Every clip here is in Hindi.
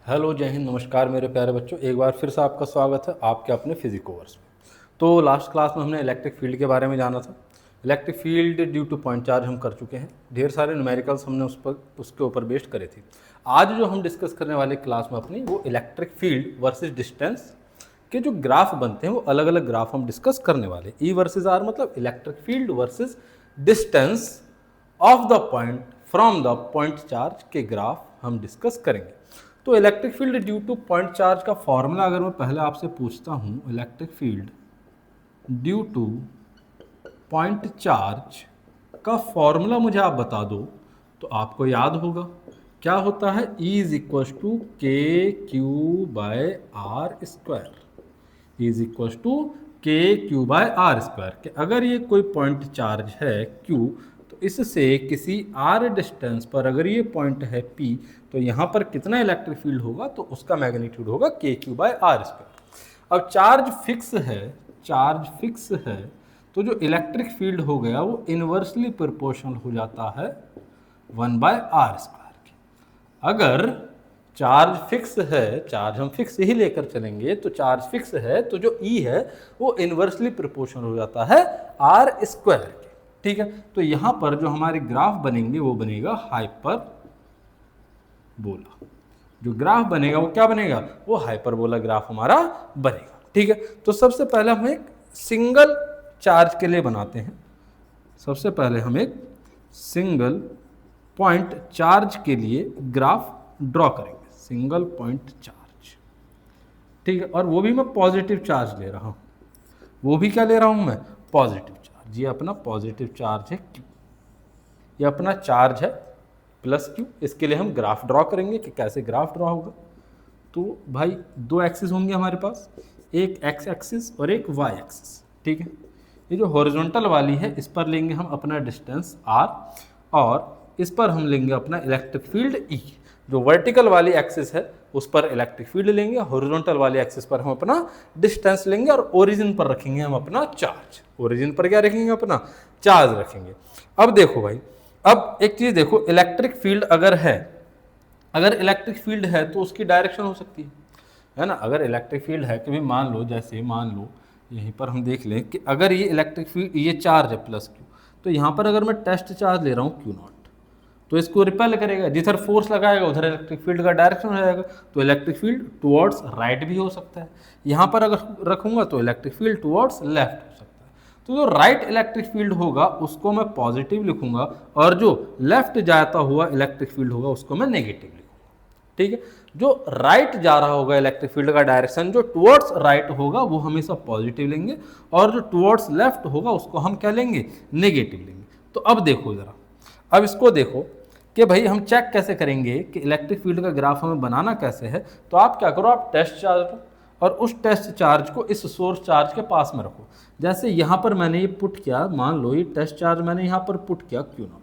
हेलो, जय हिंद, नमस्कार मेरे प्यारे बच्चों। एक बार फिर से आपका स्वागत है आपके अपने फिजिक्स कोर्स में। तो लास्ट क्लास में हमने इलेक्ट्रिक फील्ड के बारे में जाना था। Electric field due two point charge हम कर चुके हैं। ढेर सारे न्यूमेरिकल्स हमने उसके ऊपर बेस्ड करे थे। आज जो हम डिस्कस करने वाले क्लास में अपनी वो इलेक्ट्रिक फील्ड वर्सेज डिस्टेंस के जो ग्राफ बनते हैं वो अलग अलग ग्राफ हम डिस्कस करने वाले। ई वर्सेज आर मतलब electric field versus distance of the point from the point charge के ग्राफ हम डिस्कस करेंगे। तो electric field due two point charge का फॉर्मूला अगर मैं पहले आपसे पूछता हूं, electric field due two point charge का फॉर्मूला मुझे आप बता दो तो आपको याद होगा क्या होता है। E is equal to K Q by R square. Is equal to K Q by R square के अगर ये कोई पॉइंट चार्ज है Q तो इससे किसी r डिस्टेंस पर अगर ये पॉइंट है P तो यहाँ पर कितना इलेक्ट्रिक फील्ड होगा तो उसका मैग्नीट्यूड होगा के क्यू बाय आर स्क्वायर। अब चार्ज फिक्स है तो जो इलेक्ट्रिक फील्ड हो गया वो इन्वर्सली प्रोपोर्शनल हो जाता है 1 बाय आर स्क्वायर के। अगर चार्ज फिक्स है, चार्ज हम फिक्स ही लेकर चलेंगे तो चार्ज फिक्स है तो जो E है वो इन्वर्सली प्रोपोर्शनल हो जाता है आर स्क्वायर के। ठीक है, तो यहां पर जो हमारे ग्राफ बनेंगे वो बनेगा हाइपरबोला। जो ग्राफ बनेगा वो क्या बनेगा, वो हाइपरबोला ग्राफ हमारा बनेगा। ठीक है, तो सबसे पहले हम एक सिंगल चार्ज के लिए बनाते हैं। सबसे पहले हम एक सिंगल पॉइंट चार्ज के लिए ग्राफ ड्रॉ करेंगे, सिंगल पॉइंट चार्ज। ठीक है, और वो भी मैं पॉजिटिव चार्ज ले रहा हूं। वो भी क्या ले रहा हूं मैं, पॉजिटिव चार्ज। ये अपना पॉजिटिव चार्ज है Q, ये अपना चार्ज है प्लस Q। इसके लिए हम ग्राफ ड्रॉ करेंगे कि कैसे ग्राफ ड्रॉ होगा। तो भाई दो एक्सिस होंगे हमारे पास, एक एक्स एक्सिस और एक वाई एक्सिस। ठीक है, ये जो हॉरिजॉन्टल वाली है इस पर लेंगे हम अपना डिस्टेंस r और इस पर हम लेंगे अपना इलेक्ट्रिक फील्ड E। जो वर्टिकल वाली एक्सिस है उस पर इलेक्ट्रिक फील्ड लेंगे, हॉरिजॉन्टल वाली एक्सिस पर हम अपना डिस्टेंस लेंगे और ओरिजिन पर रखेंगे हम अपना चार्ज। ओरिजिन पर क्या रखेंगे, अपना चार्ज रखेंगे। अब देखो भाई, अब एक चीज देखो, इलेक्ट्रिक फील्ड अगर इलेक्ट्रिक फील्ड है तो उसकी डायरेक्शन हो सकती है ना। अगर इलेक्ट्रिक फील्ड है कि भाई मान लो यहीं पर हम देख लें कि अगर ये इलेक्ट्रिक फील्ड, ये चार्ज है प्लस Q, तो यहाँ पर अगर मैं टेस्ट चार्ज ले रहा हूँ Q नॉट तो इसको रिपेल करेगा। जिधर फोर्स लगाएगा उधर इलेक्ट्रिक फील्ड का डायरेक्शन हो जाएगा। तो इलेक्ट्रिक फील्ड टुवर्ड्स राइट भी हो सकता है, यहाँ पर अगर रखूंगा तो इलेक्ट्रिक फील्ड टुवर्ड्स लेफ्ट हो सकता है। तो जो राइट इलेक्ट्रिक फील्ड होगा उसको मैं पॉजिटिव लिखूंगा और जो लेफ्ट जाता हुआ इलेक्ट्रिक फील्ड होगा उसको मैं नेगेटिव लिखूंगा। ठीक है, जो राइट जा रहा होगा इलेक्ट्रिक फील्ड का डायरेक्शन जो टुवर्ड्स राइट होगा वो हमेशा पॉजिटिव लेंगे और जो टुवर्ड्स लेफ्ट होगा उसको हम क्या लेंगे, नेगेटिव लेंगे। तो अब देखो जरा, अब इसको देखो कि भाई हम चेक कैसे करेंगे कि इलेक्ट्रिक फील्ड का ग्राफ हमें बनाना कैसे है। तो आप क्या करो, आप टेस्ट चार्ज लो और उस टेस्ट चार्ज को इस सोर्स चार्ज के पास में रखो। जैसे यहाँ पर मैंने ये पुट किया, मान लो ये टेस्ट चार्ज मैंने यहाँ पर पुट किया Q नॉट।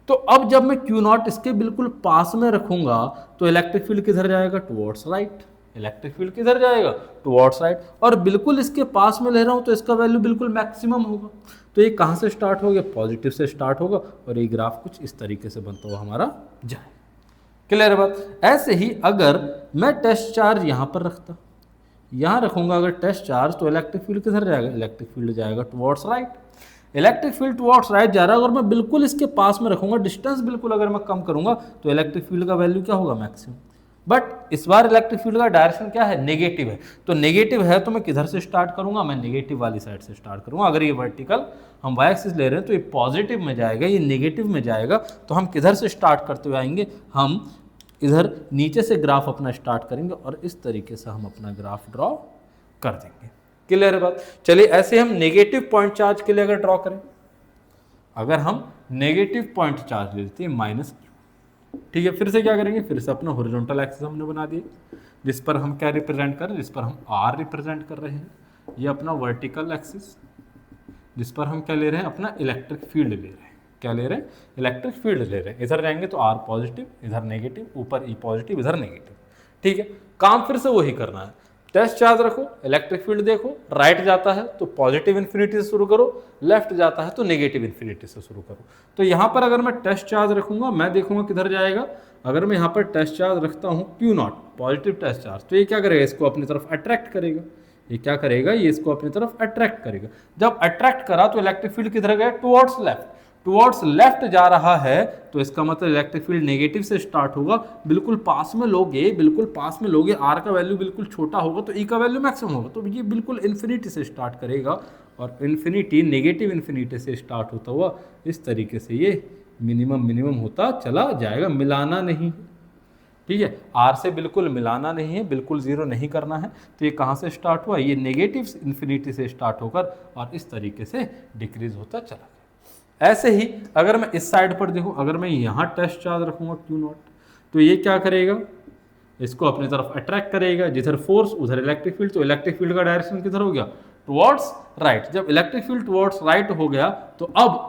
तो अब जब मैं Q नॉट इसके बिल्कुल पास में रखूंगा तो इलेक्ट्रिक फील्ड किधर जाएगा, टुवर्ड्स राइट। इलेक्ट्रिक फील्ड किधर जाएगा, टुवर्ड्स राइट। और बिल्कुल इसके पास में ले रहा हूं तो इसका वैल्यू बिल्कुल मैक्सिमम होगा। तो ये कहां से स्टार्ट हो गया, पॉजिटिव से स्टार्ट होगा और ये ग्राफ कुछ इस तरीके से बनता हुआ हमारा जाए। क्लियर है बात। ऐसे ही अगर मैं टेस्ट चार्ज यहां पर रखता, यहां रखूंगा अगर टेस्ट चार्ज, तो इलेक्ट्रिक फील्ड किधर जाएगा, इलेक्ट्रिक फील्ड जाएगा towards right. Electric field towards right जा रहा है, अगर मैं बिल्कुल इसके पास में रखूंगा, डिस्टेंस बिल्कुल अगर मैं कम करूंगा तो इलेक्ट्रिक फील्ड का वैल्यू क्या होगा, मैक्सिमम। बट इस बार इलेक्ट्रिक फील्ड का डायरेक्शन क्या है, नेगेटिव है। तो नेगेटिव है तो मैं किधर से स्टार्ट करूंगा, मैं नेगेटिव वाली साइड से स्टार्ट करूंगा। अगर ये वर्टिकल हम वाई एक्सिस ले रहे हैं तो ये पॉजिटिव में जाएगा, ये नेगेटिव में जाएगा। तो हम किधर से स्टार्ट करते हुए आएंगे, हम इधर नीचे से ग्राफ अपना स्टार्ट करेंगे और इस तरीके से हम अपना ग्राफ ड्रॉ कर देंगे। क्लियर है बात। चलिए ऐसे हम नेगेटिव पॉइंट चार्ज के लिए अगर ड्रॉ करें, अगर हम नेगेटिव पॉइंट चार्ज लेते हैं माइनस Q, ठीक है, फिर से क्या करेंगे, फिर से अपना हॉरिजॉन्टल एक्सिस हमने बना दिया जिस पर हम क्या रिप्रेजेंट कर रहे हैं, जिस पर हम R रिप्रेजेंट कर रहे हैं। ये अपना वर्टिकल एक्सिस जिस पर हम क्या ले रहे हैं, अपना इलेक्ट्रिक फील्ड ले रहे हैं। क्या ले रहे हैं, इलेक्ट्रिक फील्ड ले रहे हैं। इधर जाएंगे तो R पॉजिटिव, इधर नेगेटिव, ऊपर E पॉजिटिव, इधर नेगेटिव। ठीक है, काम फिर से वही करना है। टेस्ट चार्ज रखो, इलेक्ट्रिक फील्ड देखो, राइट जाता है तो पॉजिटिव इन्फिनिटी से शुरू करो, लेफ्ट जाता है तो नेगेटिव इन्फिनिटी से शुरू करो। तो यहाँ पर अगर मैं टेस्ट चार्ज रखूंगा, मैं देखूंगा किधर जाएगा। अगर मैं यहाँ पर टेस्ट चार्ज रखता हूँ Q0 पॉजिटिव टेस्ट चार्ज, तो ये क्या करेगा, इसको अपनी तरफ अट्रैक्ट करेगा। ये क्या करेगा, ये इसको अपनी तरफ अट्रैक्ट करेगा। जब अट्रैक्ट करा तो इलेक्ट्रिक फील्ड किधर गया, टुवर्ड्स लेफ्ट। टुवर्ड्स लेफ्ट जा रहा है तो इसका मतलब इलेक्ट्रिक फील्ड नेगेटिव से स्टार्ट होगा। बिल्कुल पास में लोगे, बिल्कुल पास में लोगे, आर का वैल्यू बिल्कुल छोटा होगा तो ई का वैल्यू मैक्सिमम होगा, तो ये बिल्कुल इन्फिनिटी से स्टार्ट करेगा और इन्फिनिटी नेगेटिव इन्फिनिटी से स्टार्ट होता हुआ इस तरीके से ये मिनिमम होता चला जाएगा। मिलाना नहीं, ठीक है, आर से बिल्कुल मिलाना नहीं है, बिल्कुल जीरो नहीं करना है। तो ये कहाँ से स्टार्ट हुआ, ये नेगेटिव इन्फिनिटी से स्टार्ट होकर और इस तरीके से डिक्रीज होता चला गया। ऐसे ही अगर मैं इस साइड पर देखूं, अगर मैं यहाँ टेस्ट चार्ज रखूंगा Q0, तो ये क्या करेगा, इसको अपनी तरफ अट्रैक्ट करेगा। जिधर फोर्स उधर इलेक्ट्रिक फील्ड, तो इलेक्ट्रिक फील्ड का डायरेक्शन किधर हो गया, टुवर्ड्स राइट। जब इलेक्ट्रिक फील्ड टुवर्ड्स राइट हो गया तो अब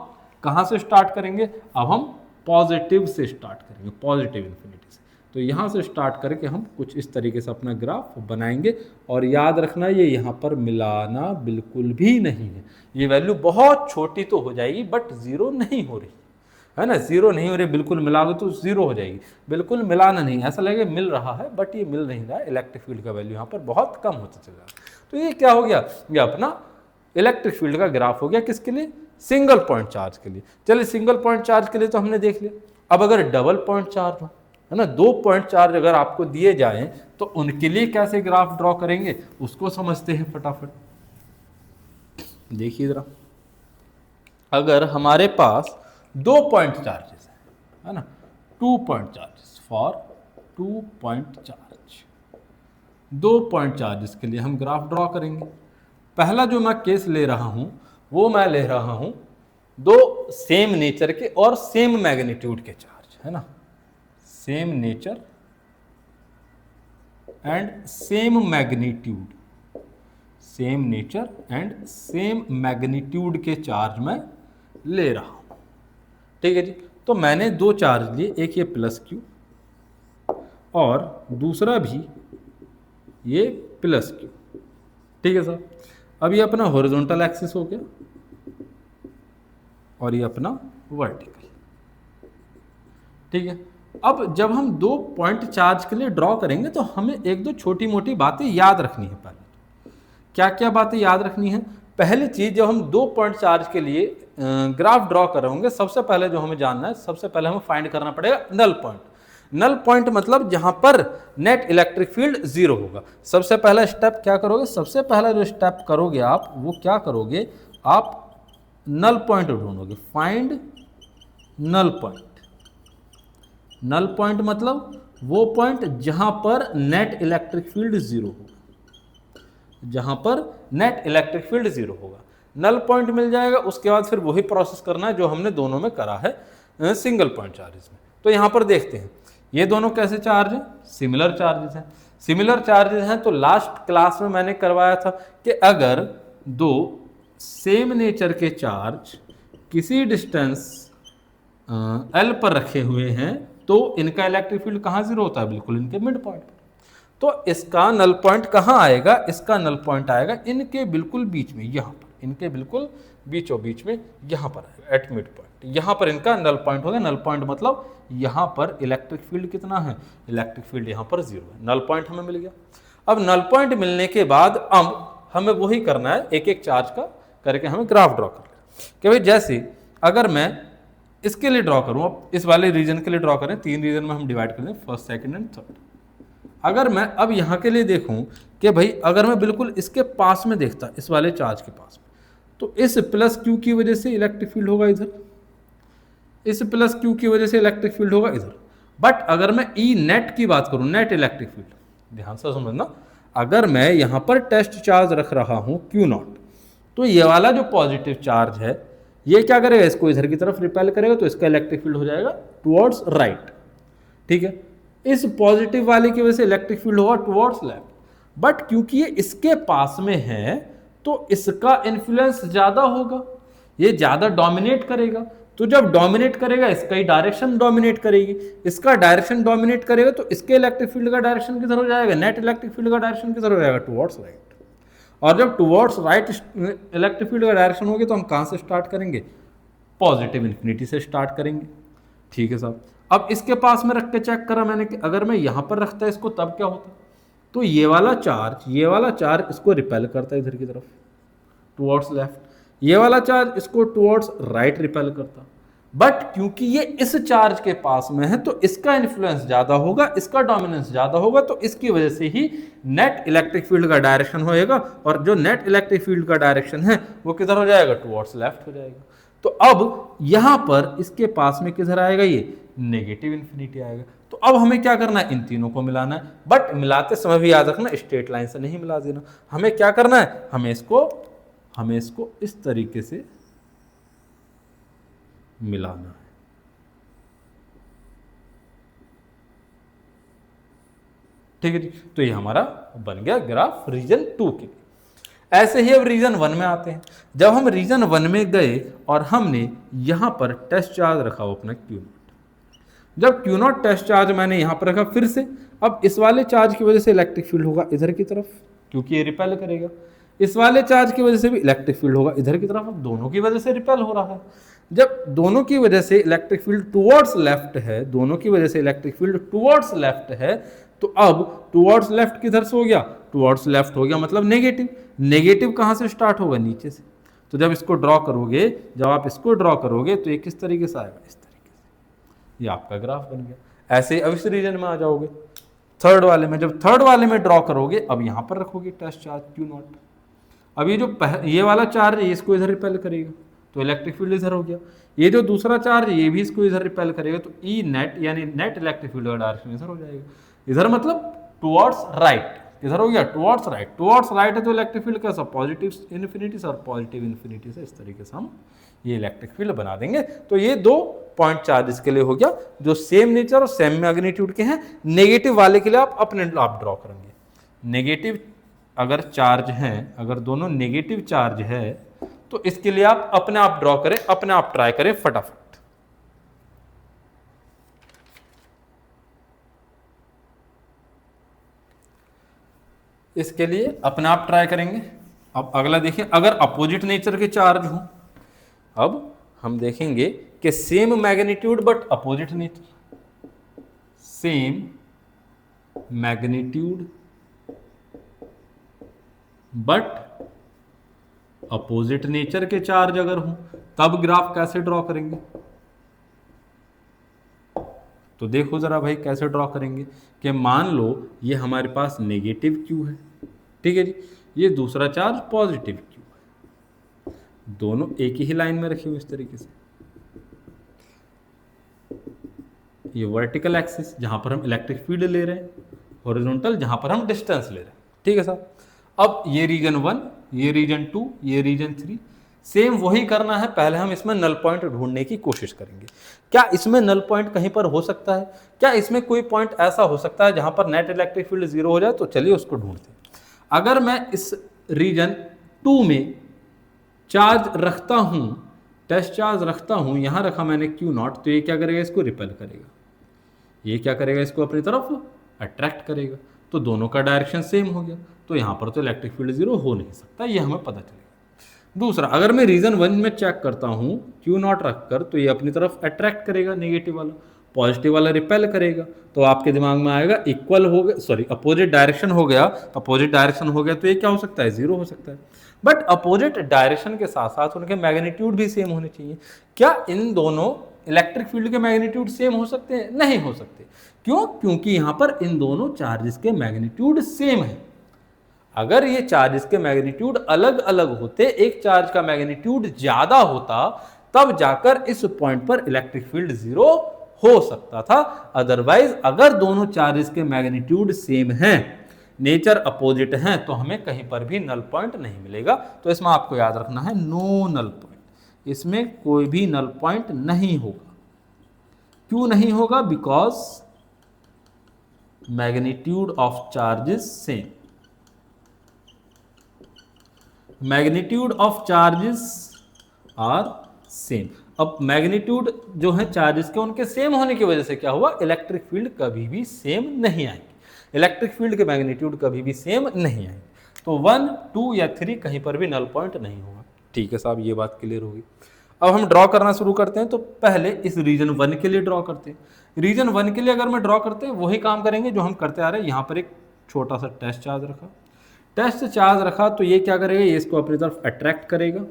कहाँ से स्टार्ट करेंगे, अब हम पॉजिटिव से स्टार्ट करेंगे, पॉजिटिव इन्फिनिटी से। तो यहाँ से स्टार्ट करके हम कुछ इस तरीके से अपना ग्राफ बनाएंगे। और याद रखना ये यहाँ पर मिलाना बिल्कुल भी नहीं है, ये वैल्यू बहुत छोटी तो हो जाएगी बट जीरो नहीं हो रही है ना, जीरो नहीं हो रही, बिल्कुल मिला दो तो जीरो हो जाएगी। बिल्कुल मिलाना नहीं, ऐसा लगे मिल रहा है बट ये मिल नहीं रहा है, इलेक्ट्रिक फील्ड का वैल्यू यहाँ पर बहुत कम होता चल रहा है। तो ये क्या हो गया, ये अपना इलेक्ट्रिक फील्ड का ग्राफ हो गया, किसके लिए, सिंगल पॉइंट चार्ज के लिए। चलिए सिंगल पॉइंट चार्ज के लिए तो हमने देख लिया। अब अगर डबल पॉइंट चार्ज हो, है ना, 2 पॉइंट चार्ज अगर आपको दिए जाएं तो उनके लिए कैसे ग्राफ ड्रॉ करेंगे उसको समझते हैं फटाफट। देखिए जरा, अगर हमारे पास 2 पॉइंट चार्जेस है ना, 2 point charges for 2 point charge, 2 point charges के लिए हम ग्राफ ड्रॉ करेंगे। पहला जो मैं केस ले रहा हूं वो मैं ले रहा हूं 2 सेम नेचर के और सेम मैग्नीट्यूड के चार्ज, है ना, same nature and same magnitude, same nature and same magnitude के चार्ज में ले रहा हूं, ठीक है जी। तो मैंने 2 चार्ज लिए, एक ये प्लस क्यू और दूसरा भी ये प्लस क्यू, ठीक है सर। अब ये अपना हॉरिजॉन्टल एक्सिस हो गया और ये अपना वर्टिकल, ठीक है। अब जब हम 2 पॉइंट चार्ज के लिए ड्रॉ करेंगे तो हमें 1-2 छोटी मोटी बातें याद रखनी है। पहले क्या क्या बातें याद रखनी है, पहली चीज, जब हम 2 पॉइंट चार्ज के लिए ग्राफ ड्रॉ करेंगे, सबसे पहले जो हमें जानना है, सबसे पहले हमें फाइंड करना पड़ेगा नल पॉइंट। नल पॉइंट मतलब जहां पर नेट इलेक्ट्रिक फील्ड जीरो होगा। सबसे पहला स्टेप क्या करोगे, सबसे पहला जो स्टेप करोगे आप वो क्या करोगे, आप नल पॉइंट ढूंढोगे, find null point. Null point मतलब वो पॉइंट जहां पर नेट इलेक्ट्रिक फील्ड जीरो होगा, जहां पर नेट इलेक्ट्रिक फील्ड जीरो होगा, नल पॉइंट मिल जाएगा। उसके बाद फिर वही प्रोसेस करना है जो हमने दोनों में करा है सिंगल पॉइंट चार्जेस में। तो यहां पर देखते हैं ये दोनों कैसे चार्ज हैं, सिमिलर चार्जेस हैं। सिमिलर चार्जेस हैं तो लास्ट क्लास में मैंने करवाया था कि अगर 2 सेम नेचर के चार्ज किसी डिस्टेंस L पर रखे हुए हैं तो इनका इलेक्ट्रिक फील्ड कहाँ जीरो होता है, बिल्कुल इनके मिड पॉइंट पर। तो इसका नल पॉइंट कहाँ आएगा, इसका नल पॉइंट आएगा इनके बिल्कुल बीच में, यहाँ पर, इनके बिल्कुल बीचों बीच में, यहाँ पर आएगा एट मिड पॉइंट। यहाँ पर इनका नल पॉइंट होगा। नल पॉइंट मतलब यहाँ पर इलेक्ट्रिक फील्ड कितना है, इलेक्ट्रिक फील्ड यहाँ पर जीरो है। नल पॉइंट हमें मिल गया। अब नल पॉइंट मिलने के बाद अब हमें वही करना है, एक एक चार्ज का करके हमें ग्राफ ड्रॉ कर लेना कि भाई जैसे अगर मैं इसके लिए ड्रॉ करूं, अब इस वाले रीजन के लिए ड्रॉ करें, 3 रीजन में हम डिवाइड कर दें, फर्स्ट, सेकंड एंड थर्ड। अगर मैं अब यहाँ के लिए देखूं कि भाई अगर मैं बिल्कुल इसके पास में देखता, इस वाले चार्ज के पास में, तो इस प्लस क्यू की वजह से इलेक्ट्रिक फील्ड होगा इधर, इस प्लस क्यू की वजह से इलेक्ट्रिक फील्ड होगा इधर। बट अगर मैं ई नेट की बात करूं, नेट इलेक्ट्रिक फील्ड, ध्यान से समझना, अगर मैं यहाँ पर टेस्ट चार्ज रख रहा हूँ Q0, तो ये वाला जो पॉजिटिव चार्ज है ये क्या करेगा, इसको इधर की तरफ रिपेल करेगा, तो इसका इलेक्ट्रिक फील्ड हो जाएगा टुवर्ड्स राइट, ठीक है। इस पॉजिटिव वाले की वजह से इलेक्ट्रिक फील्ड होगा टुवर्ड्स लेफ्ट। बट क्योंकि ये इसके पास में है तो इसका इन्फ्लुएंस ज्यादा होगा, ये ज्यादा डोमिनेट करेगा, तो जब डोमिनेट करेगा इसका ही डायरेक्शन डोमिनेट करेगी, इसका डायरेक्शन डोमिनेट करेगा तो इसके इलेक्ट्रिक फील्ड का डायरेक्शन किधर हो जाएगा, नेट इलेक्ट्रिक फील्ड का डायरेक्शन किधर हो जाएगा, टुवर्ड्स राइट। और जब टुवर्ड्स राइट इलेक्ट्रिक फील्ड का डायरेक्शन होगी तो हम कहाँ से स्टार्ट करेंगे, पॉजिटिव इन्फिनिटी से स्टार्ट करेंगे। ठीक है साहब। अब इसके पास में रख के चेक करा मैंने कि अगर मैं यहाँ पर रखता इसको तब क्या होता, तो ये वाला चार्ज इसको रिपेल करता है इधर की तरफ टुवर्ड्स लेफ्ट, ये वाला चार्ज इसको टुवर्ड्स राइट रिपेल करता। बट क्योंकि ये इस चार्ज के पास में है तो इसका इन्फ्लुएंस ज्यादा होगा, इसका डोमिनेंस ज्यादा होगा, तो इसकी वजह से ही नेट इलेक्ट्रिक फील्ड का डायरेक्शन होएगा, और जो नेट इलेक्ट्रिक फील्ड का डायरेक्शन है वो किधर हो जाएगा, टुवर्ड्स लेफ्ट हो जाएगा। तो अब यहां पर इसके पास में किधर आएगा, ये नेगेटिव इन्फिनिटी आएगा। तो अब हमें क्या करना है, इन तीनों को मिलाना है, बट मिलाते समय भी याद रखना स्ट्रेट लाइन से नहीं मिला देना। हमें क्या करना है, हमें इसको इस तरीके से मिलाना है। ठीक है जी। तो ये हमारा बन गया ग्राफ रीजन 2 के लिए। ऐसे ही अब रीजन 1 में आते हैं। जब हम रीजन 1 में गए और हमने यहां पर टेस्ट चार्ज रखा हो अपना Q0, जब Q0 टेस्ट चार्ज मैंने यहां पर रखा, फिर से अब इस वाले चार्ज की वजह से इलेक्ट्रिक फील्ड होगा इधर की तरफ क्योंकि ये रिपेल करेगा, इस वाले चार्ज की वजह से भी इलेक्ट्रिक फील्ड होगा इधर की तरफ। अब दोनों की वजह से रिपेल हो रहा है। जब दोनों की वजह से इलेक्ट्रिक फील्ड टुवर्ड्स लेफ्ट है, दोनों की वजह से इलेक्ट्रिक फील्ड टुवर्ड्स लेफ्ट है, तो अब टुवर्ड्स लेफ्ट किधर से हो गया, टुवर्ड्स लेफ्ट हो गया, मतलब नेगेटिव। नेगेटिव कहां से स्टार्ट होगा, नीचे से। तो जब इसको ड्रॉ करोगे, जब आप इसको ड्रॉ करोगे तो ये किस तरीके से आएगा, इस तरीके से। ये आपका ग्राफ बन गया। ऐसे अब इस रीजन में आ जाओगे थर्ड वाले में। जब थर्ड वाले में ड्रॉ करोगे, अब यहां पर रखोगे टेस्ट चार्ज Q0। अब ये जो ये वाला चार्ज है इसको इधर रिपेल करेगा तो इलेक्ट्रिक फील्ड इधर हो गया। ये जो दूसरा चार्ज है ये भी इसको इधर रिपेल करेगा तो ई नेट यानी नेट इलेक्ट्रिक फील्ड का डायरेक्शन इधर हो जाएगा। इधर मतलब टुवर्ड्स राइट, इधर हो गया टुवर्ड्स राइट। टुवर्ड्स राइट है तो इलेक्ट्रिक फील्ड कैसा, पॉजिटिव इन्फिनिटी से और पॉजिटिव इन्फिनिटी से। इस तरीके से हम ये इलेक्ट्रिक फील्ड बना देंगे। तो ये 2 पॉइंट चार्जेस के लिए हो गया जो सेम नेचर और सेम मैग्नीट्यूड के हैं। नेगेटिव वाले के लिए आप अपने आप ड्रॉ करेंगे। नेगेटिव अगर चार्ज हैं, अगर दोनों नेगेटिव चार्ज है तो इसके लिए आप अपने आप ड्रॉ करें, अपने आप ट्राई करें फटाफट। इसके लिए अपने आप ट्राई करेंगे। अब अगला देखिए, अगर अपोजिट नेचर के चार्ज हो, अब हम देखेंगे कि same magnitude but opposite nature, same magnitude but opposite nature के चार्ज अगर हो तब ग्राफ कैसे ड्रॉ करेंगे। तो देखो जरा भाई कैसे ड्रॉ करेंगे कि मान लो ये हमारे पास नेगेटिव Q है, ठीक है जी, ये दूसरा चार्ज पॉजिटिव Q है, दोनों एक ही लाइन में रखे हुए इस तरीके से। ये वर्टिकल एक्सिस जहां पर हम इलेक्ट्रिक फील्ड ले रहे हैं, हॉरिजॉन्टल जहां पर हम डिस्टेंस ले रहे हैं। ठीक है साहब। अब ये रीजन 1, ये रीजन 2, ये रीजन 3, सेम वही करना है। पहले हम इसमें नल पॉइंट ढूंढने की कोशिश करेंगे। क्या इसमें नल पॉइंट कहीं पर हो सकता है, क्या इसमें कोई पॉइंट ऐसा हो सकता है जहां पर नेट इलेक्ट्रिक फील्ड 0 हो जाए, तो चलिए उसको ढूंढते हैं। अगर मैं इस रीजन 2 में चार्ज रखता हूं, टेस्ट चार्ज रखता हूं, यहां रखा मैंने Q0, तो ये क्या करेगा, इसको रिपेल करेगा। ये क्या करेगा, इसको अपनी तरफ अट्रैक्ट करेगा। तो दोनों का डायरेक्शन सेम हो गया, तो यहां पर तो इलेक्ट्रिक फील्ड 0 हो नहीं सकता, ये हमें पता चलेगा। दूसरा, अगर मैं रीजन 1 में चेक करता हूं Q0 रखकर, तो ये अपनी तरफ अट्रैक्ट करेगा नेगेटिव वाला, पॉजिटिव वाला रिपेल करेगा। तो आपके दिमाग में आएगा इक्वल हो गया, सॉरी अपोजिट डायरेक्शन हो गया, अपोजिट डायरेक्शन हो गया तो ये क्या हो सकता है, 0 हो सकता है। बट अपोजिट डायरेक्शन के साथ साथ उनके मैग्नीट्यूड भी सेम होने चाहिए। क्या इन दोनों इलेक्ट्रिक फील्ड के मैग्नीट्यूड सेम हो सकते हैं? नहीं हो सकते। क्यों? क्योंकि यहां पर इन दोनों चार्जेस के मैग्नीट्यूड सेम है। अगर ये चार्जेस के मैग्नीट्यूड अलग अलग होते, एक चार्ज का मैग्नीट्यूड ज्यादा होता, तब जाकर इस पॉइंट पर इलेक्ट्रिक फील्ड 0 हो सकता था। अदरवाइज अगर दोनों चार्जेस के मैग्नीट्यूड सेम हैं, नेचर अपोजिट हैं, तो हमें कहीं पर भी नल पॉइंट नहीं मिलेगा। तो इसमें आपको याद रखना है नो नल पॉइंट, इसमें कोई भी नल पॉइंट नहीं होगा। क्यों नहीं होगा? Because magnitude of charges same, magnitude of charges are same. अब मैग्नीट्यूड जो है चार्जेस के उनके सेम होने की वजह से क्या हुआ, इलेक्ट्रिक फील्ड कभी भी सेम नहीं आएंगे, इलेक्ट्रिक फील्ड के मैग्नीट्यूड कभी भी सेम नहीं आएंगे। तो 1, 2 या 3 कहीं पर भी नल पॉइंट नहीं होगा। ठीक है साहब, ये बात क्लियर होगी। अब हम ड्रॉ करना शुरू करते हैं। तो पहले इस रीजन 1 के लिए ड्रॉ करते हैं। रीजन 1 के लिए अगर मैं ड्रॉ करते हैं वही काम करेंगे जो हम करते आ रहे हैं। यहाँ पर एक छोटा सा टेस्ट चार्ज रखा, टेस्ट चार्ज रखा तो ये क्या करेगा, ये इसको अपनी तरफ अट्रैक्ट करेगा,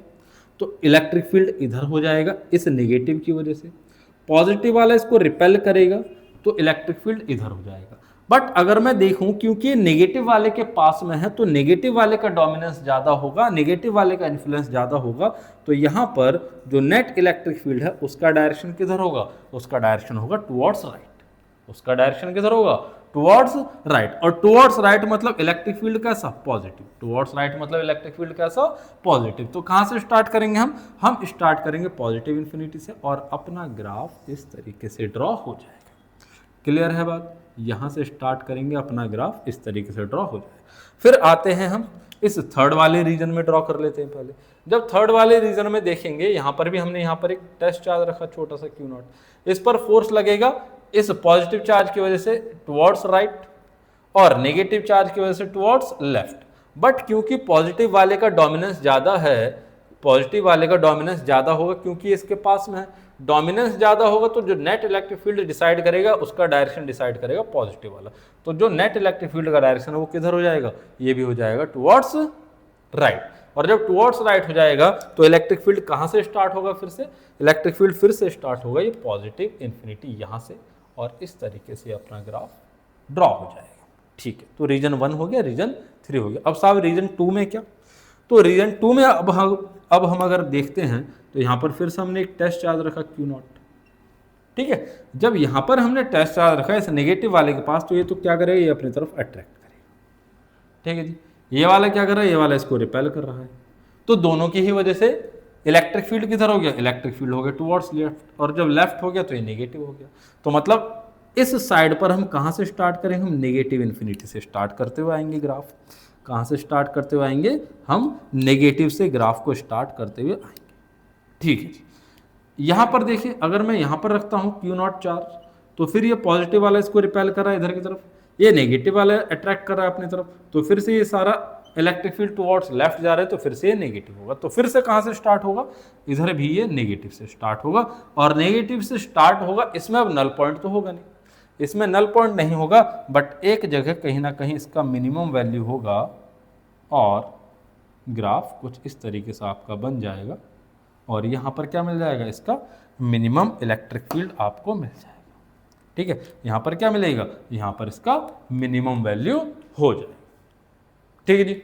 तो इलेक्ट्रिक फील्ड इधर हो जाएगा इस नेगेटिव की वजह से। पॉजिटिव वाला इसको रिपेल करेगा तो इलेक्ट्रिक फील्ड इधर हो जाएगा। बट अगर मैं देखूं, क्योंकि नेगेटिव वाले के पास में है तो नेगेटिव वाले का डोमिनेंस ज़्यादा होगा, नेगेटिव वाले का इन्फ्लुएंस ज़्यादा होगा, तो यहाँ पर जो नेट इलेक्ट्रिक फील्ड है उसका डायरेक्शन किधर होगा, उसका डायरेक्शन होगा टुवर्ड्स राइट। उसका डायरेक्शन किधर होगा, टुवर्ड्स राइट। और टुवर्ड्स राइट मतलब इलेक्ट्रिक फील्ड कैसा, पॉजिटिव। टुवर्ड्स राइट मतलब इलेक्ट्रिक फील्ड कैसा, पॉजिटिव। तो कहाँ से स्टार्ट करेंगे हम स्टार्ट करेंगे पॉजिटिव इन्फिनिटी से, और अपना ग्राफ इस तरीके से ड्रॉ हो जाएगा। क्लियर है बात, यहाँ से स्टार्ट करेंगे अपना ग्राफ इस तरीके से ड्रॉ हो जाएगा। फिर आते हैं हम इस थर्ड वाले रीजन में ड्रॉ कर लेते हैं। पहले जब थर्ड वाले रीजन में देखेंगे, यहाँ पर भी हमने यहाँ पर एक टेस्ट चार्ज रखा छोटा सा Q0, इस पर फोर्स लगेगा इस पॉजिटिव चार्ज की वजह से टुवर्ड्स राइट और नेगेटिव चार्ज की वजह से टुवर्ड्स लेफ्ट। बट क्योंकि पॉजिटिव वाले का डोमिनेंस ज़्यादा है, पॉजिटिव वाले का डोमिनेंस ज़्यादा होगा क्योंकि इसके पास में है, डोमिनेंस ज़्यादा होगा तो जो नेट इलेक्ट्रिक फील्ड डिसाइड करेगा उसका डायरेक्शन डिसाइड करेगा पॉजिटिव वाला। तो जो नेट इलेक्ट्रिक फील्ड का डायरेक्शन है वो किधर हो जाएगा, ये भी हो जाएगा टुवर्ड्स राइट। और जब टुवर्ड्स राइट हो जाएगा तो इलेक्ट्रिक फील्ड कहाँ से स्टार्ट होगा, फिर से इलेक्ट्रिक फील्ड फिर से स्टार्ट होगा ये पॉजिटिव इन्फिनिटी यहाँ से, और इस तरीके से अपना ग्राफ ड्रॉ हो जाएगा। ठीक है, तो रीजन 1 हो गया, रीजन 3 हो गया। अब साहब रीजन 2 में क्या, तो रीजन 2 में अब हम अगर देखते हैं तो यहाँ पर फिर से हमने एक टेस्ट चार्ज रखा Q0। ठीक है, जब यहाँ पर हमने टेस्ट चार्ज रखा इस नेगेटिव वाले के पास, तो ये तो क्या करेगा, ये अपनी तरफ अट्रैक्ट करेगा। ठीक है जी, ये वाला क्या कर रहा है, ये वाला इसको रिपेल कर रहा है, तो दोनों की ही वजह से इलेक्ट्रिक फील्ड किधर हो गया, इलेक्ट्रिक फील्ड हो गया टुवर्ड्स लेफ्ट, और जब लेफ्ट हो गया तो ये नेगेटिव हो गया। तो मतलब इस साइड पर हम कहाँ से स्टार्ट करेंगे, हम नेगेटिव इन्फिनिटी से स्टार्ट करते हुए आएंगे ग्राफ। कहाँ से स्टार्ट करते हुए आएंगे, हम नेगेटिव से ग्राफ को स्टार्ट करते हुए आएंगे। ठीक है जी, यहाँ पर देखिए अगर मैं यहाँ पर रखता हूँ Q0 चार्ज, तो फिर ये पॉजिटिव वाला इसको रिपेल कर रहा है इधर की तरफ, ये नेगेटिव वाला अट्रैक्ट कर रहा है अपनी तरफ, तो फिर से ये सारा इलेक्ट्रिक फील्ड टुवर्ड्स लेफ्ट जा रहा है, तो फिर से ये नेगेटिव होगा। तो फिर से कहाँ से स्टार्ट होगा, इधर भी ये नेगेटिव से स्टार्ट होगा, और नेगेटिव से स्टार्ट होगा, इसमें अब नल पॉइंट तो होगा नहीं, इसमें नल पॉइंट नहीं होगा, बट एक जगह कहीं ना कहीं इसका मिनिमम वैल्यू होगा, और ग्राफ कुछ इस तरीके से आपका बन जाएगा, और यहाँ पर क्या मिल जाएगा, इसका मिनिमम इलेक्ट्रिक फील्ड आपको मिल जाएगा। ठीक है, यहाँ पर क्या मिलेगा, यहाँ पर इसका मिनिमम वैल्यू हो जाएगा। ठीक है जी,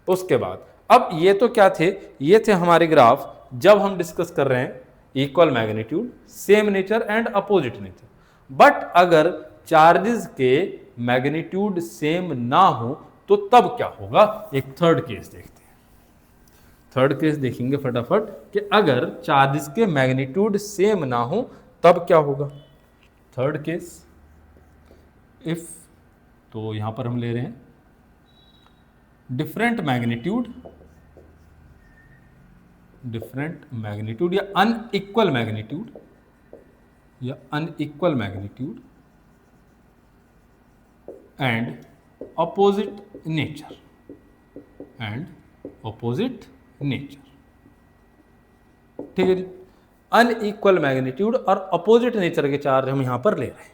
उसके बाद अब ये तो क्या थे, ये थे हमारे ग्राफ जब हम डिस्कस कर रहे हैं equal magnitude, same nature and opposite nature. But अगर चार्जेस के मैग्नीट्यूड सेम ना हो तो तब क्या होगा, एक थर्ड केस देखते हैं। थर्ड केस देखेंगे फटाफट कि अगर चार्जेस के मैग्नीट्यूड सेम ना हो तब क्या होगा। थर्ड केस इफ, तो यहां पर हम ले रहे हैं डिफरेंट मैग्नीट्यूड या unequal magnitude and opposite nature ठीक है जी, अनइक्वल मैग्नीट्यूड और अपोजिट नेचर के चार्ज हम यहां पर ले रहे हैं।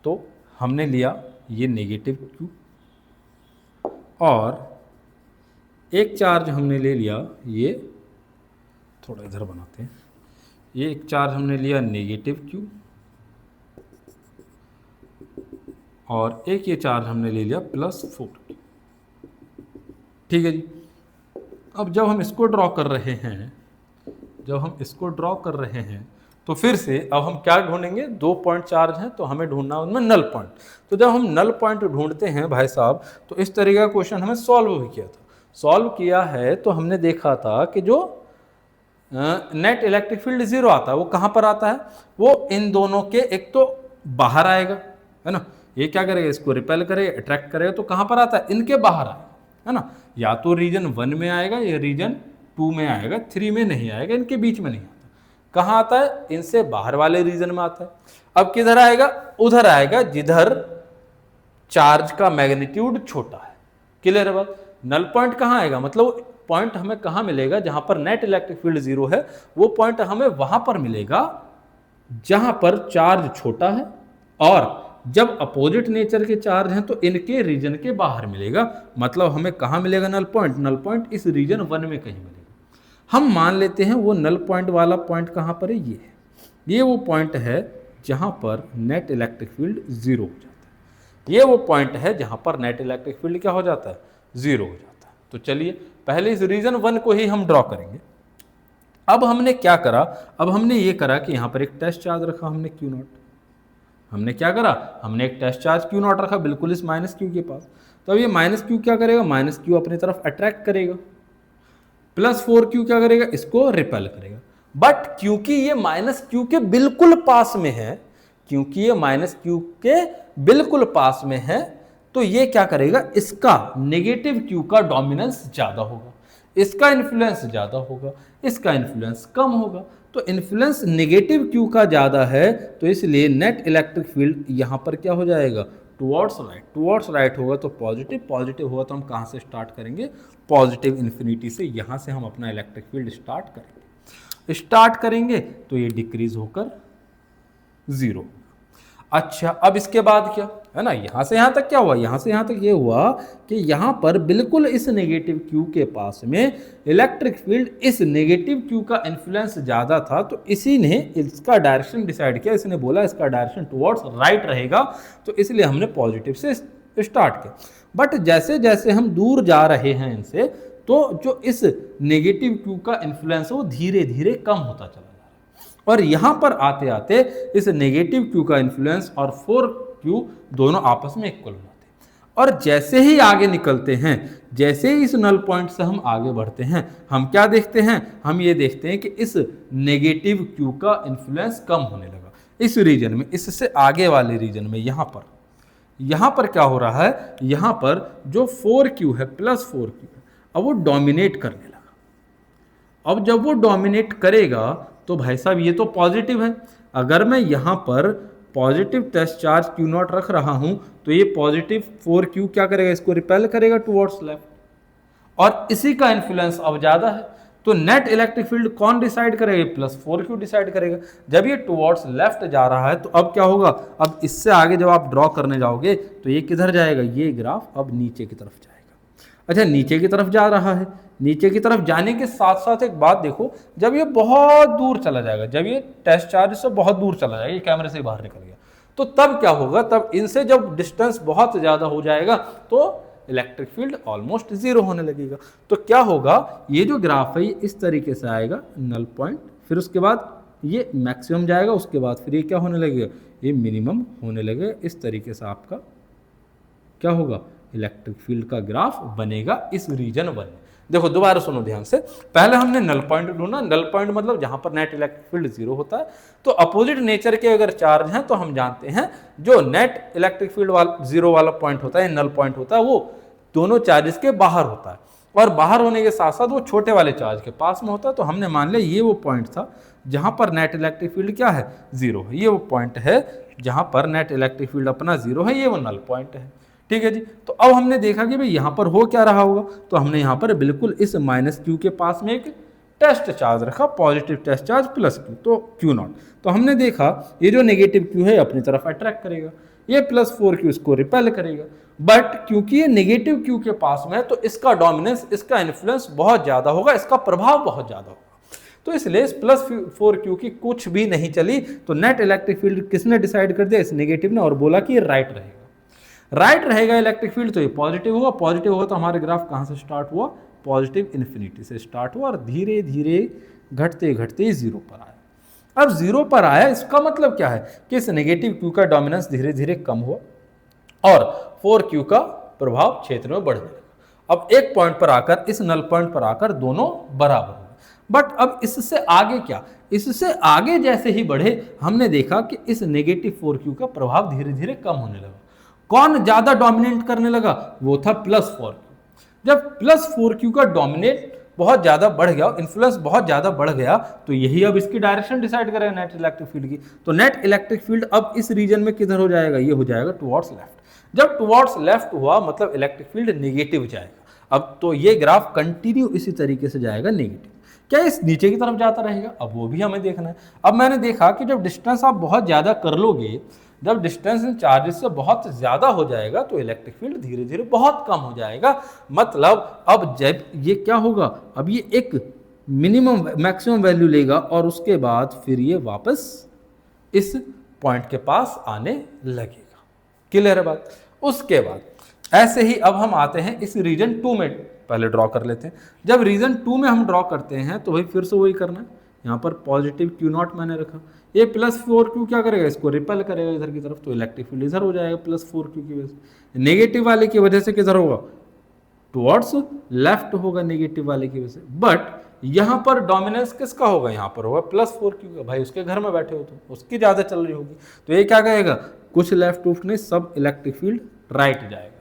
तो हमने लिया ये नेगेटिव Q, और एक चार्ज हमने ले लिया, ये थोड़ा इधर बनाते हैं, ये एक चार्ज हमने लिया नेगेटिव Q, और एक ये चार्ज हमने ले लिया +4। ठीक है जी, अब जब हम इसको ड्रॉ कर रहे हैं, तो फिर से अब हम क्या ढूंढेंगे, 2 पॉइंट चार्ज हैं तो हमें ढूंढना उनमें नल पॉइंट। तो जब हम नल पॉइंट ढूंढते हैं भाई साहब, तो इस तरीके का क्वेश्चन हमें सॉल्व भी किया था। सॉल्व किया है तो हमने देखा था कि जो नेट इलेक्ट्रिक फील्ड 0 आता है वो कहाँ पर आता है, वो इन दोनों के एक तो बाहर आएगा, है ना, ये क्या करेगा, इसको रिपेल करेगा, अट्रैक्ट करेगा, तो कहाँ पर आता है, इनके बाहर आएगा, है ना, या तो रीजन 1 में आएगा या रीजन 2 में आएगा, 3 में नहीं आएगा, इनके बीच में नहीं आता। कहाँ आता है? इनसे बाहर वाले रीजन में आता है। अब किधर आएगा? उधर आएगा जिधर चार्ज का मैग्नीट्यूड छोटा है। क्लियर है बात? नल पॉइंट कहाँ आएगा? मतलब पॉइंट हमें कहाँ मिलेगा? जहां पर नेट इलेक्ट्रिक फील्ड जीरो है, वो पॉइंट हमें वहां पर मिलेगा जहां पर चार्ज छोटा है, और जब अपोजिट नेचर के चार्ज हैं तो इनके रीजन के बाहर मिलेगा। मतलब हमें कहाँ मिलेगा नल पॉइंट? नल पॉइंट इस रीजन 1 में कहीं मिलेगा। हम मान लेते हैं वो नल पॉइंट वाला पॉइंट कहाँ पर है? ये है। ये वो पॉइंट है जहां पर नेट इलेक्ट्रिक फील्ड जीरो हो जाता है। ये वो पॉइंट है जहां पर नेट इलेक्ट्रिक फील्ड क्या हो जाता है? जीरो हो जाता है। तो चलिए पहले इस रीजन 1 को ही हम ड्रॉ करेंगे। अब हमने क्या करा? अब हमने ये करा कि यहाँ पर एक टेस्ट चार्ज रखा हमने Q0। हमने क्या करा? हमने एक टेस्ट चार्ज Q0 रखा बिल्कुल इस -Q के पास। तो अब ये -Q क्या करेगा? -Q अपनी तरफ अट्रैक्ट करेगा, +4Q क्या करेगा? इसको रिपेल करेगा। बट क्योंकि ये -Q के बिल्कुल पास में है, क्योंकि ये -Q के बिल्कुल पास में है, तो ये क्या करेगा? इसका नेगेटिव Q का डोमिनेंस ज्यादा होगा, इसका इन्फ्लुएंस ज्यादा होगा, इसका इन्फ्लुएंस कम होगा। तो इन्फ्लुएंस नेगेटिव Q का ज्यादा है, तो इसलिए नेट इलेक्ट्रिक फील्ड यहां पर क्या हो जाएगा? Towards right. टुवर्ड्स राइट होगा तो पॉजिटिव, पॉजिटिव होगा तो हम कहां से स्टार्ट करेंगे? पॉजिटिव इन्फिनिटी से। यहां से हम अपना इलेक्ट्रिक फील्ड स्टार्ट करेंगे तो ये डिक्रीज होकर जीरो। अच्छा, अब इसके बाद क्या है ना? यहां से यहां तक क्या हुआ? यहां से यहां तक ये हुआ कि यहां पर बिल्कुल इस नेगेटिव Q के पास में इलेक्ट्रिक फील्ड, इस नेगेटिव Q का इन्फ्लुएंस ज्यादा था, तो इसी ने इसका डायरेक्शन डिसाइड किया। इसने बोला इसका डायरेक्शन टुवर्ड्स राइट रहेगा, तो इसलिए हमने पॉजिटिव से स्टार्ट किया। बट जैसे जैसे हम दूर जा रहे हैं इनसे, तो जो इस नेगेटिव Q का इन्फ्लुएंस है वो धीरे धीरे कम होता चला, और यहां पर आते आते इस नेगेटिव Q का इन्फ्लुएंस और 4Q दोनों आपस में इक्वल हो जाते हैं। और जैसे ही आगे निकलते हैं, जैसे ही इस नल पॉइंट से हम आगे बढ़ते हैं, हम क्या देखते हैं? हम ये देखते हैं कि इस नेगेटिव Q का इन्फ्लुएंस कम होने लगा इस रीजन में। इससे आगे वाले रीजन में यहां पर क्या हो रहा है? यहां पर जो 4Q है, +4Q है, अब वो डोमिनेट करने लगा। अब जब वो डोमिनेट करेगा तो भाई साहब ये तो पॉजिटिव है। अगर मैं यहां पर पॉजिटिव टेस्ट चार्ज Q0 रख रहा हूं, तो ये पॉजिटिव 4Q क्या करेगा? इसको रिपेल करेगा टुवर्ड्स लेफ्ट, और इसी का इन्फ्लुएंस अब ज्यादा है। तो नेट इलेक्ट्रिक फील्ड कौन डिसाइड करेगा? +4Q डिसाइड करेगा। जब ये टुवर्ड्स लेफ्ट जा रहा है, तो अब क्या होगा? अब इससे आगे जब आप ड्रॉ करने जाओगे तो ये किधर जाएगा? ये ग्राफ अब नीचे की तरफ जाएगा। अच्छा, नीचे की तरफ जा रहा है। नीचे की तरफ जाने के साथ साथ एक बात देखो, जब ये बहुत दूर चला जाएगा, जब ये टेस्ट चार्ज से बहुत दूर चला जाएगा, ये कैमरे से बाहर निकल गया, तो तब क्या होगा? तब इनसे जब डिस्टेंस बहुत ज्यादा हो जाएगा तो इलेक्ट्रिक फील्ड ऑलमोस्ट जीरो होने लगेगा। तो क्या होगा? ये जो ग्राफ है ये इस तरीके से आएगा, नल पॉइंट, फिर उसके बाद ये मैक्सिमम जाएगा, उसके बाद फिर ये क्या होने लगेगा? ये मिनिमम होने लगेगा। इस तरीके से आपका क्या होगा? इलेक्ट्रिक फील्ड का ग्राफ बनेगा इस रीजन 1 में। देखो दोबारा सुनो ध्यान से। पहले हमने नल पॉइंट ढूंढा। नल पॉइंट मतलब जहां पर नेट इलेक्ट्रिक फील्ड जीरो होता है। तो अपोजिट नेचर के अगर चार्ज हैं तो हम जानते हैं जो नेट इलेक्ट्रिक फील्ड वाला जीरो वाला पॉइंट होता है, नल पॉइंट होता है, वो दोनों चार्जेस के बाहर होता है, और बाहर होने के साथ साथ वो छोटे वाले चार्ज के पास में होता है। तो हमने मान लिया ये वो पॉइंट था जहां पर नेट इलेक्ट्रिक फील्ड क्या है? जीरो है। ये वो पॉइंट है जहां पर नेट इलेक्ट्रिक फील्ड अपना जीरो है, ये वो नल पॉइंट है। ठीक है जी। तो अब हमने देखा कि भाई यहां पर हो क्या रहा होगा, तो हमने यहां पर बिल्कुल इस -Q के पास में एक टेस्ट चार्ज रखा, पॉजिटिव टेस्ट चार्ज +Q, तो Q0। तो हमने देखा ये जो नेगेटिव Q है अपनी तरफ अट्रैक्ट करेगा, ये +4Q इसको रिपेल करेगा। बट क्योंकि ये नेगेटिव Q के पास में है तो इसका डोमिनेंस, इसका इन्फ्लुएंस बहुत ज्यादा होगा, इसका प्रभाव बहुत ज्यादा होगा। तो इसलिए इस +4Q की कुछ भी नहीं चली। तो नेट इलेक्ट्रिक फील्ड किसने डिसाइड कर दिया? इस नेगेटिव ने, और बोला कि ये राइट रहेगा। राइट रहेगा इलेक्ट्रिक फील्ड तो ये पॉजिटिव होगा। पॉजिटिव होगा तो हमारे ग्राफ कहां से स्टार्ट हुआ? पॉजिटिव इन्फिनिटी से स्टार्ट हुआ और धीरे धीरे घटते घटते जीरो पर आया। अब जीरो पर आया, इसका मतलब क्या है कि इस नेगेटिव Q का डोमिनेंस धीरे धीरे कम हुआ और 4Q का प्रभाव क्षेत्र में बढ़ने लगा। अब एक पॉइंट पर आकर, इस नल पॉइंट पर आकर दोनों बराबर हो गए। बट अब इससे आगे क्या? इससे आगे जैसे ही बढ़े हमने देखा कि इस नेगेटिव 4Q का प्रभाव धीरे धीरे कम होने लगा। कौन ज्यादा डोमिनेट करने लगा? वो था +4Q। जब +4Q का डोमिनेट बहुत ज़्यादा बढ़ गया, इन्फ्लुएंस बहुत ज़्यादा बढ़ गया, तो यही अब इसकी डायरेक्शन डिसाइड करेगा नेट इलेक्ट्रिक फील्ड की। तो नेट इलेक्ट्रिक फील्ड अब इस रीजन में किधर हो जाएगा, ये हो जाएगा टुवर्ड्स लेफ्ट। जब टुवर्ड्स लेफ्ट हुआ मतलब इलेक्ट्रिक फील्ड नेगेटिव जाएगा। अब तो ये ग्राफ कंटिन्यू इसी तरीके से जाएगा नेगेटिव। क्या इस नीचे की तरफ जाता रहेगा, अब वो भी हमें देखना है। अब मैंने देखा कि जब डिस्टेंस आप बहुत ज़्यादा कर लोगे, जब डिस्टेंस इन चार्जेस से बहुत ज़्यादा हो जाएगा तो इलेक्ट्रिक फील्ड धीरे धीरे बहुत कम हो जाएगा। मतलब अब जब ये क्या होगा, अब ये एक मिनिमम मैक्सिमम वैल्यू लेगा और उसके बाद फिर ये वापस इस पॉइंट के पास आने लगेगा। क्लियर है बात। उसके बाद ऐसे ही अब हम आते हैं इस रीजन 2 में, पहले ड्रॉ कर लेते हैं। जब रीजन 2 में हम ड्रॉ करते हैं तो भाई फिर से वही करना है। यहाँ पर पॉजिटिव Q0 मैंने रखा, ये +4Q क्या करेगा, इसको रिपेल करेगा इधर की तरफ, तो इलेक्ट्रिक फील्ड इधर हो जाएगा +4Q की वजह से। नेगेटिव वाले की वजह से किधर होगा, टुवर्ड्स लेफ्ट होगा नेगेटिव वाले की वजह से। बट यहाँ पर डोमिनेंस किसका होगा, यहाँ पर होगा +4Q का। भाई उसके घर में बैठे हो तो उसकी ज़्यादा चल रही होगी, तो ये क्या कहेगा, कुछ लेफ्ट उफ्ट नहीं, सब इलेक्ट्रिक फील्ड राइट जाएगा।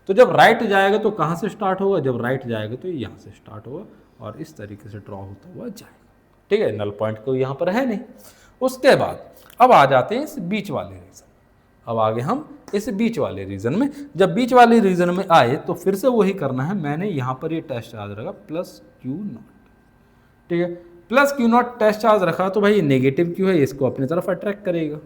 तो जब राइट जाएगा तो कहाँ से स्टार्ट होगा, जब राइट जाएगा तो यहाँ से स्टार्ट होगा और इस तरीके से ड्रॉ होता हुआ जाएगा। ठीक है, नल पॉइंट को यहाँ पर है नहीं। उसके बाद अब आ जाते हैं इस बीच वाले रीजन। अब आगे हम इस बीच वाले रीजन में, जब बीच वाले रीजन में आए तो फिर से वही करना है। मैंने यहाँ पर ये टेस्ट चार्ज रखा +Q0। ठीक है, +Q0 टेस्ट चार्ज रखा तो भाई नेगेटिव क्यू है, इसको अपनी तरफ अट्रैक्ट करेगा।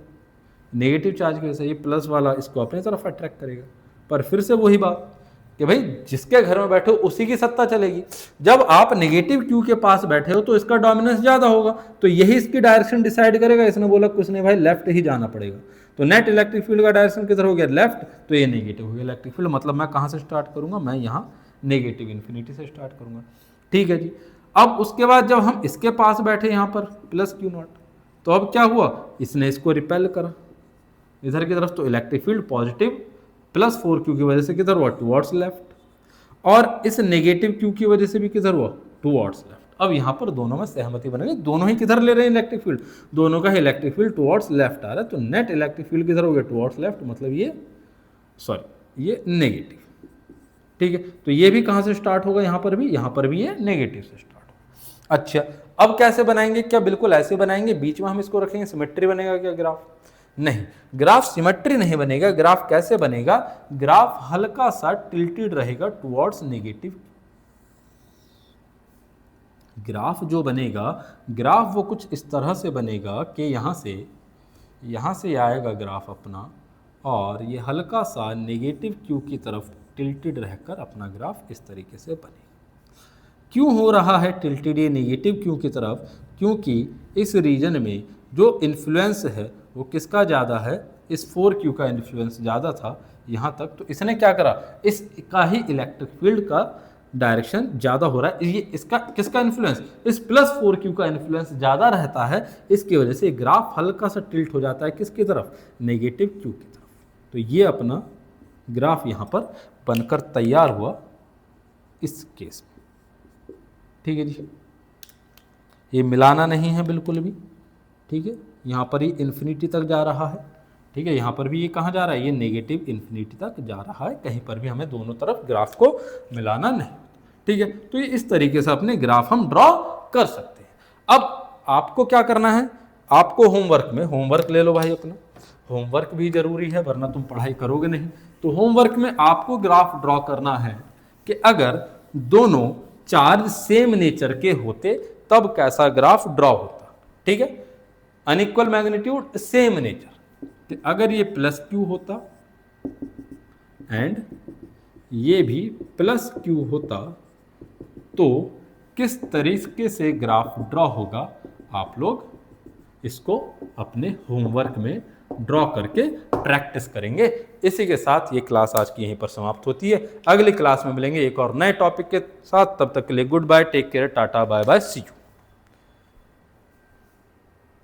नेगेटिव चार्ज की वजह से ये प्लस वाला इसको अपनी तरफ अट्रैक्ट करेगा। पर फिर से वही बात कि भाई जिसके घर में बैठे हो उसी की सत्ता चलेगी। जब आप नेगेटिव क्यू के पास बैठे हो तो इसका डोमिनेंस ज्यादा होगा, तो यही इसकी डायरेक्शन डिसाइड करेगा। इसने बोला कुछ नहीं भाई, लेफ्ट ही जाना पड़ेगा, तो नेट इलेक्ट्रिक फील्ड का डायरेक्शन किधर हो गया, लेफ्ट, तो ये नेगेटिव हो गया इलेक्ट्रिक फील्ड। मतलब मैं कहाँ से स्टार्ट करूंगा, मैं यहाँ नेगेटिव इन्फिनिटी से स्टार्ट करूंगा। ठीक है जी। अब उसके बाद जब हम इसके पास बैठे यहाँ पर +Q0, तो अब क्या हुआ, इसने इसको रिपेल करा इधर की तरफ, तो इलेक्ट्रिक फील्ड पॉजिटिव +4Q की वजह से किधर हुआ, टुवर्ड्स लेफ्ट, और इस नेगेटिव Q की वजह से भी किधर हुआ, टुवर्ड्स लेफ्ट। अब यहाँ पर दोनों में सहमति बनेगी, दोनों ही किधर ले रहे हैं इलेक्ट्रिक फील्ड, दोनों का ही इलेक्ट्रिक फील्ड टुवर्ड्स लेफ्ट आ रहा है, तो नेट इलेक्ट्रिक फील्ड किधर हो गया, टुवर्ड्स लेफ्ट, मतलब ये नेगेटिव। ठीक है, तो ये भी कहाँ से स्टार्ट होगा, यहाँ पर भी ये नेगेटिव से स्टार्ट होगा। अच्छा, अब कैसे बनाएंगे, क्या बिल्कुल ऐसे बनाएंगे, बीच में हम इसको रखेंगे, सिमेट्री बनेगा क्या ग्राफ, नहीं, ग्राफ सिमेट्री नहीं बनेगा। ग्राफ कैसे बनेगा, ग्राफ हल्का सा टिल्टेड रहेगा टुवर्ड्स नेगेटिव। ग्राफ जो बनेगा, ग्राफ वो कुछ इस तरह से बनेगा कि यहाँ से आएगा ग्राफ अपना, और ये हल्का सा नेगेटिव क्यू की तरफ टिल्टेड रहकर अपना ग्राफ इस तरीके से बनेगा। क्यों हो रहा है टिल्टेड ये नेगेटिव क्यू की तरफ, क्योंकि इस रीजन में जो इन्फ्लुएंस है वो किसका ज़्यादा है, इस 4Q का इन्फ्लुएंस ज़्यादा था यहाँ तक, तो इसने क्या करा, इसका ही इलेक्ट्रिक फील्ड का डायरेक्शन ज़्यादा हो रहा है। ये इसका किसका इन्फ्लुएंस, इस +4Q का इन्फ्लुएंस ज़्यादा रहता है, इसकी वजह से ग्राफ हल्का सा टिल्ट हो जाता है किसकी तरफ, नेगेटिव Q की तरफ। तो ये अपना ग्राफ यहाँ पर बनकर तैयार हुआ इस केस में। ठीक है जी, ये मिलाना नहीं है बिल्कुल भी। ठीक है, यहाँ पर ये इन्फिनिटी तक जा रहा है। ठीक है, यहाँ पर भी ये कहाँ जा रहा है, ये नेगेटिव इन्फिनिटी तक जा रहा है, कहीं पर भी हमें दोनों तरफ ग्राफ को मिलाना नहीं। ठीक है, तो ये इस तरीके से अपने ग्राफ हम ड्रॉ कर सकते हैं। अब आपको क्या करना है, आपको होमवर्क ले लो भाई अपना, होमवर्क भी जरूरी है वरना तुम पढ़ाई करोगे नहीं। तो होमवर्क में आपको ग्राफ ड्रॉ करना है कि अगर दोनों चार्ज सेम नेचर के होते तब कैसा ग्राफ ड्रॉ होता। ठीक है, अनइक्वल मैग्नीट्यूड सेम नेचर, तो अगर ये +Q होता एंड ये भी +Q होता तो किस तरीके से ग्राफ ड्रॉ होगा, आप लोग इसको अपने होमवर्क में ड्रॉ करके प्रैक्टिस करेंगे। इसी के साथ ये क्लास आज की यहीं पर समाप्त होती है। अगली क्लास में मिलेंगे एक और नए टॉपिक के साथ, तब तक के लिए good bye, take care, tata, bye bye, see you.